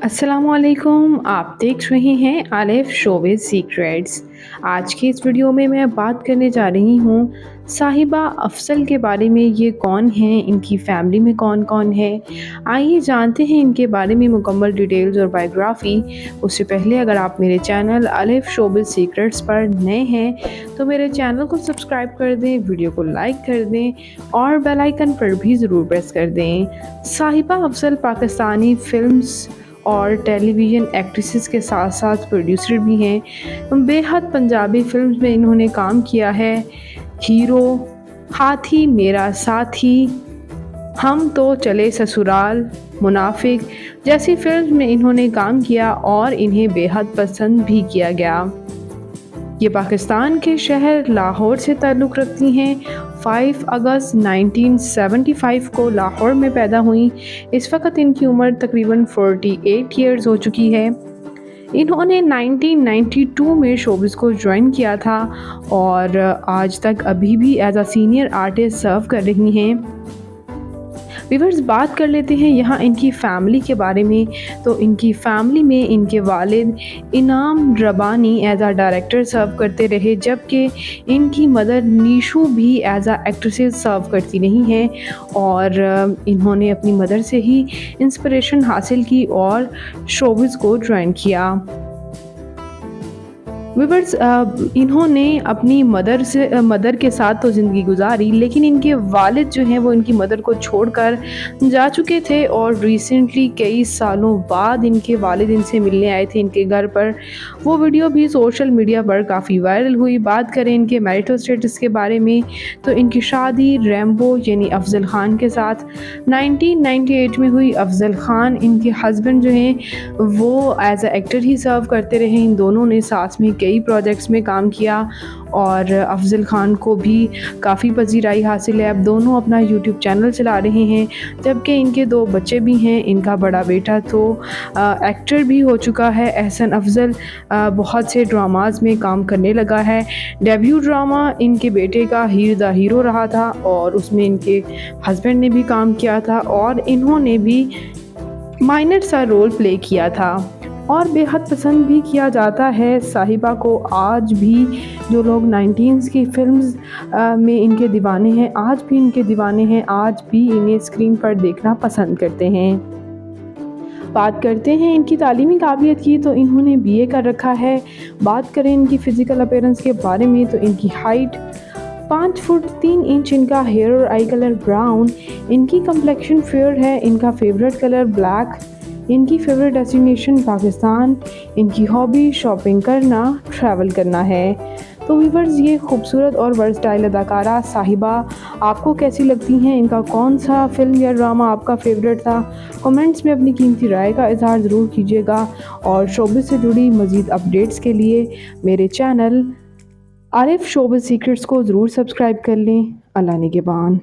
अस्सलामुअलैकुम, आप देख रहे हैं आलिफ शोबिज़ सीक्रेट्स। आज की इस वीडियो में मैं बात करने जा रही हूँ साहिबा अफ़ज़ल के बारे में। ये कौन हैं, इनकी फैमिली में कौन-कौन है। आइए जानते हैं इनके बारे में मुकम्मल डिटेल्स और बायोग्राफ़ी। उससे पहले अगर आप मेरे चैनल आलिफ शोबिज़ सीक्रेट्स पर नए हैं तो मेरे चैनल को सब्सक्राइब कर दें, वीडियो को लाइक कर दें और बेल आइकन पर भी ज़रूर प्रेस कर दें। साहिबा अफ़ज़ल पाकिस्तानी फ़िल्म्स और टेलीविज़न एक्ट्रेसेस के साथ साथ प्रोड्यूसर भी हैं। बेहद पंजाबी फ़िल्म्स में इन्होंने काम किया है। हीरो, हाथी मेरा साथी, हम तो चले ससुराल, मुनाफिक जैसी फ़िल्म्स में इन्होंने काम किया और इन्हें बेहद पसंद भी किया गया। ये पाकिस्तान के शहर लाहौर से ताल्लुक़ रखती हैं। 5 अगस्त 1975 को लाहौर में पैदा हुई। इस वक्त इनकी उम्र तकरीबन 48 ईयर्स हो चुकी है। इन्होंने 1992 में शोबिज़ को ज्वाइन किया था और आज तक अभी भी एज अ सीनियर आर्टिस्ट सर्व कर रही हैं। व्यूअर्स, बात कर लेते हैं यहाँ इनकी फ़ैमिली के बारे में। तो इनकी फ़ैमिली में इनके वालिद इनाम रबानी एज आ डायरेक्टर सर्व करते रहे, जबकि इनकी मदर नीशू भी एज आ एक्ट्रेसेस सर्व करती रही हैं और इन्होंने अपनी मदर से ही इंस्पिरेशन हासिल की और शोबिज़ को ज्वाइन किया। व्यूअर्स, इन्होंने अपनी मदर के साथ तो ज़िंदगी गुजारी, लेकिन इनके वालिद जो हैं वो इनकी मदर को छोड़कर जा चुके थे और रिसेंटली कई सालों बाद इनके वालिद इनसे मिलने आए थे इनके घर पर। वो वीडियो भी सोशल मीडिया पर काफ़ी वायरल हुई। बात करें इनके मैरिटल स्टेटस के बारे में तो इनकी शादी रैम्बो यानी अफजल ख़ान के साथ 1998 में हुई। अफजल ख़ान इनके हस्बैंड जो हैं वो एज अ एक्टर ही सर्व करते रहे। इन दोनों ने साथ में कई प्रोजेक्ट्स में काम किया और अफजल ख़ान को भी काफ़ी पजीराई हासिल है। अब दोनों अपना यूट्यूब चैनल चला रहे हैं, जबकि इनके 2 बच्चे भी हैं। इनका बड़ा बेटा तो एक्टर भी हो चुका है। एहसन अफजल बहुत से ड्रामाज में काम करने लगा है। डेब्यू ड्रामा इनके बेटे का हीर द हीरो रहा था और उसमें इनके हस्बैंड ने भी काम किया था और इन्होंने भी माइनर सा रोल प्ले किया था और बेहद पसंद भी किया जाता है साहिबा को। आज भी जो लोग 19s की फ़िल्म्स में इनके दीवाने हैं, आज भी इनके दीवाने हैं, आज भी इन्हें स्क्रीन पर देखना पसंद करते हैं। बात करते हैं इनकी तालीमी काबिलियत की तो इन्होंने BA कर रखा है। बात करें इनकी फ़िज़िकल अपीयरेंस के बारे में तो इनकी हाइट 5 फुट 3 इंच, इनका हेयर और आई कलर ब्राउन, इनकी कम्प्लेक्शन फेयर है, इनका फेवरेट कलर ब्लैक, इनकी फेवरेट डेस्टिनेशन पाकिस्तान, इनकी हॉबी शॉपिंग करना, ट्रैवल करना है। तो व्यूअर्स, ये खूबसूरत और वर्सटाइल अदाकारा साहिबा आपको कैसी लगती हैं? इनका कौन सा फ़िल्म या ड्रामा आपका फेवरेट था? कमेंट्स में अपनी कीमती राय का इज़हार ज़रूर कीजिएगा और शोबिज़ से जुड़ी मज़ीद अपडेट्स के लिए मेरे चैनल आलिफ शोबिज़ सीक्रेट्स को ज़रूर सब्सक्राइब कर लें। अल्लाह निगहबान।